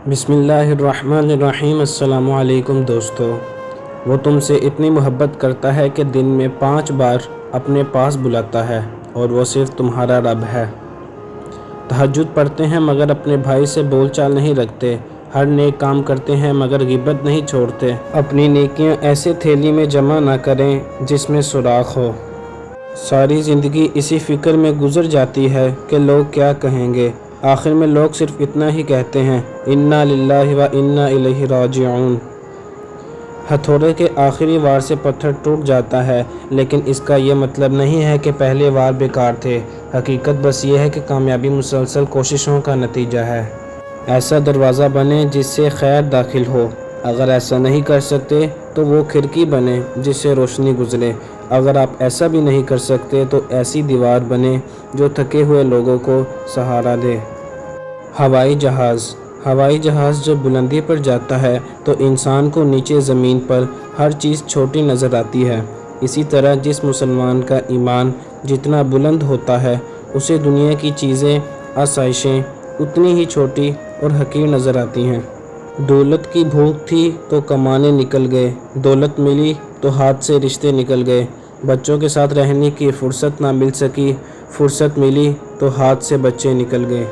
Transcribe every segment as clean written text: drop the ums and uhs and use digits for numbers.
بسم اللہ الرحمن الرحیم۔ السلام علیکم دوستو۔ وہ تم سے اتنی محبت کرتا ہے کہ دن میں 5 بار اپنے پاس بلاتا ہے، اور وہ صرف تمہارا رب ہے۔ تہجد پڑھتے ہیں مگر اپنے بھائی سے بول چال نہیں رکھتے، ہر نیک کام کرتے ہیں مگر غیبت نہیں چھوڑتے۔ اپنی نیکیاں ایسے تھیلی میں جمع نہ کریں جس میں سوراخ ہو۔ ساری زندگی اسی فکر میں گزر جاتی ہے کہ لوگ کیا کہیں گے۔ آخر میں لوگ صرف اتنا ہی کہتے ہیں، انا للہ و انا الیہ راجعون۔ ہتھوڑے کے آخری وار سے پتھر ٹوٹ جاتا ہے، لیکن اس کا یہ مطلب نہیں ہے کہ پہلے وار بیکار تھے۔ حقیقت بس یہ ہے کہ کامیابی مسلسل کوششوں کا نتیجہ ہے۔ ایسا دروازہ بنیں جس سے خیر داخل ہو۔ اگر ایسا نہیں کر سکتے تو وہ کھڑکی بنیں جس سے روشنی گزرے۔ اگر آپ ایسا بھی نہیں کر سکتے تو ایسی دیوار بنیں جو تھکے ہوئے لوگوں کو سہارا دے۔ ہوائی جہاز جب بلندی پر جاتا ہے تو انسان کو نیچے زمین پر ہر چیز چھوٹی نظر آتی ہے۔ اسی طرح جس مسلمان کا ایمان جتنا بلند ہوتا ہے، اسے دنیا کی چیزیں، آسائشیں اتنی ہی چھوٹی اور حقیر نظر آتی ہیں۔ دولت کی بھوک تھی تو کمانے نکل گئے، دولت ملی تو ہاتھ سے رشتے نکل گئے۔ بچوں کے ساتھ رہنے کی فرصت نہ مل سکی، فرصت ملی تو ہاتھ سے بچے نکل گئے۔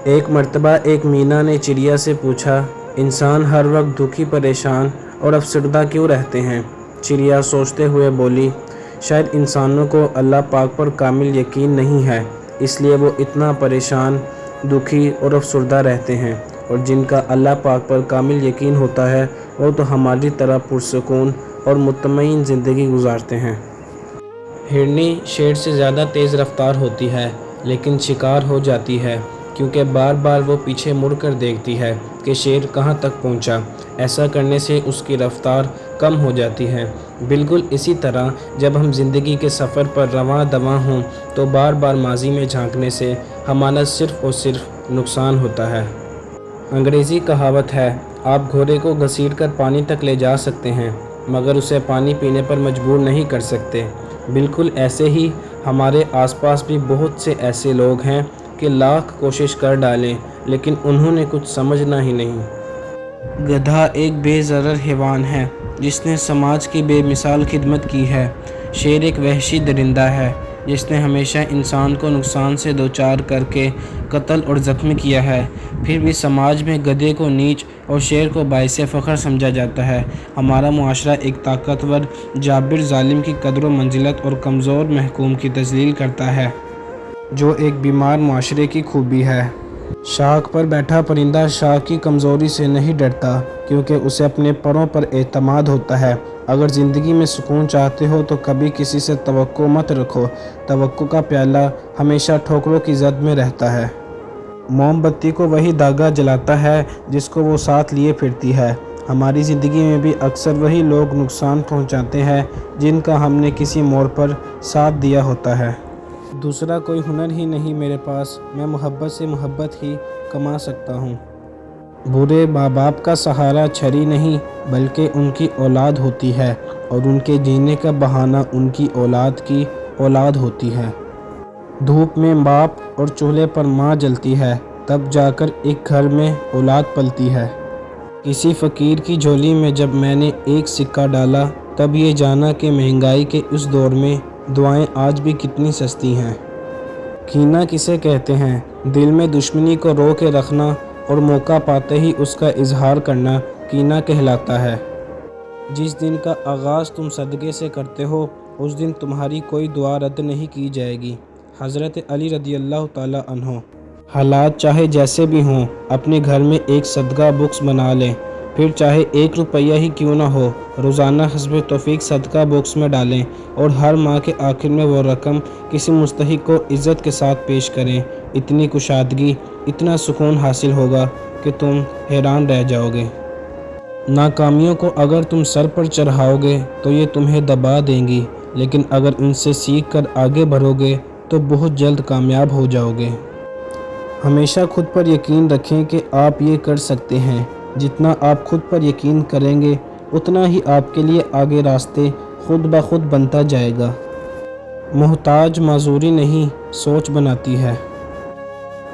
ایک مرتبہ ایک مینا نے چڑیا سے پوچھا، انسان ہر وقت دکھی، پریشان اور افسردہ کیوں رہتے ہیں؟ چڑیا سوچتے ہوئے بولی، شاید انسانوں کو اللہ پاک پر کامل یقین نہیں ہے، اس لیے وہ اتنا پریشان، دکھی اور افسردہ رہتے ہیں، اور جن کا اللہ پاک پر کامل یقین ہوتا ہے وہ تو ہماری طرح پرسکون اور مطمئن زندگی گزارتے ہیں۔ ہرنی شیر سے زیادہ تیز رفتار ہوتی ہے لیکن شکار ہو جاتی ہے، کیونکہ بار بار وہ پیچھے مڑ کر دیکھتی ہے کہ شیر کہاں تک پہنچا۔ ایسا کرنے سے اس کی رفتار کم ہو جاتی ہے۔ بالکل اسی طرح جب ہم زندگی کے سفر پر رواں دواں ہوں تو بار بار ماضی میں جھانکنے سے ہمارا صرف اور صرف نقصان ہوتا ہے۔ انگریزی کہاوت ہے، آپ گھوڑے کو گھسیٹ کر پانی تک لے جا سکتے ہیں مگر اسے پانی پینے پر مجبور نہیں کر سکتے۔ بالکل ایسے ہی ہمارے آس پاس بھی بہت سے ایسے لوگ ہیں کہ لاکھ کوشش کر ڈالیں لیکن انہوں نے کچھ سمجھنا ہی نہیں۔ گدھا ایک بے ضرر حیوان ہے جس نے سماج کی بے مثال خدمت کی ہے۔ شیر ایک وحشی درندہ ہے جس نے ہمیشہ انسان کو نقصان سے دوچار کر کے قتل اور زخمی کیا ہے۔ پھر بھی سماج میں گدھے کو نیچ اور شیر کو باعث فخر سمجھا جاتا ہے۔ ہمارا معاشرہ ایک طاقتور جابر ظالم کی قدر و منزلت اور کمزور محکوم کی تذلیل کرتا ہے، جو ایک بیمار معاشرے کی خوبی ہے۔ شاخ پر بیٹھا پرندہ شاخ کی کمزوری سے نہیں ڈرتا، کیونکہ اسے اپنے پروں پر اعتماد ہوتا ہے۔ اگر زندگی میں سکون چاہتے ہو تو کبھی کسی سے توقع مت رکھو، توقع کا پیالہ ہمیشہ ٹھوکروں کی زد میں رہتا ہے۔ موم بتی کو وہی داغا جلاتا ہے جس کو وہ ساتھ لیے پھرتی ہے۔ ہماری زندگی میں بھی اکثر وہی لوگ نقصان پہنچاتے ہیں جن کا ہم نے کسی موڑ پر ساتھ دیا ہوتا ہے۔ دوسرا کوئی ہنر ہی نہیں میرے پاس، میں محبت سے محبت ہی کما سکتا ہوں۔ برے ماں باپ کا سہارا چھری نہیں بلکہ ان کی اولاد ہوتی ہے، اور ان کے جینے کا بہانہ ان کی اولاد کی اولاد ہوتی ہے۔ دھوپ میں باپ اور چولہے پر ماں جلتی ہے، تب جا کر ایک گھر میں اولاد پلتی ہے۔ کسی فقیر کی جھولی میں جب میں نے ایک سکہ ڈالا تب یہ جانا کہ مہنگائی کے اس دور میں دعائیں آج بھی کتنی سستی ہیں۔ کینہ کسے کہتے ہیں؟ دل میں دشمنی کو رو کے رکھنا اور موقع پاتے ہی اس کا اظہار کرنا کینہ کہلاتا ہے۔ جس دن کا آغاز تم صدقے سے کرتے ہو اس دن تمہاری کوئی دعا رد نہیں کی جائے گی۔ حضرت علی رضی اللہ تعالیٰ عنہ۔ حالات چاہے جیسے بھی ہوں اپنے گھر میں ایک صدقہ باکس بنا لیں، پھر چاہے 1 روپیہ ہی کیوں نہ ہو، روزانہ حسب توفیق صدقہ باکس میں ڈالیں اور ہر ماہ کے آخر میں وہ رقم کسی مستحق کو عزت کے ساتھ پیش کریں۔ اتنی کشادگی، اتنا سکون حاصل ہوگا کہ تم حیران رہ جاؤ گے۔ ناکامیوں کو اگر تم سر پر چڑھاؤ گے تو یہ تمہیں دبا دیں گی، لیکن اگر ان سے سیکھ کر آگے بڑھو گے تو بہت جلد کامیاب ہو جاؤ گے۔ ہمیشہ خود پر یقین رکھیں کہ آپ یہ کر سکتے ہیں۔ جتنا آپ خود پر یقین کریں گے اتنا ہی آپ کے لیے آگے راستے خود بخود بنتا جائے گا۔ محتاج معذوری نہیں، سوچ بناتی ہے۔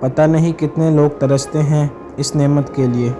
پتہ نہیں کتنے لوگ ترستے ہیں اس نعمت کے لیے۔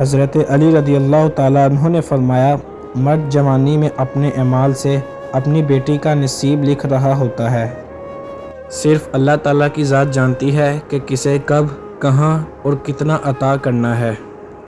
حضرت علی رضی اللہ تعالیٰ عنہ نے فرمایا، مرد جوانی میں اپنے اعمال سے اپنی بیٹی کا نصیب لکھ رہا ہوتا ہے۔ صرف اللہ تعالیٰ کی ذات جانتی ہے کہ کسے کب، کہاں اور کتنا عطا کرنا ہے۔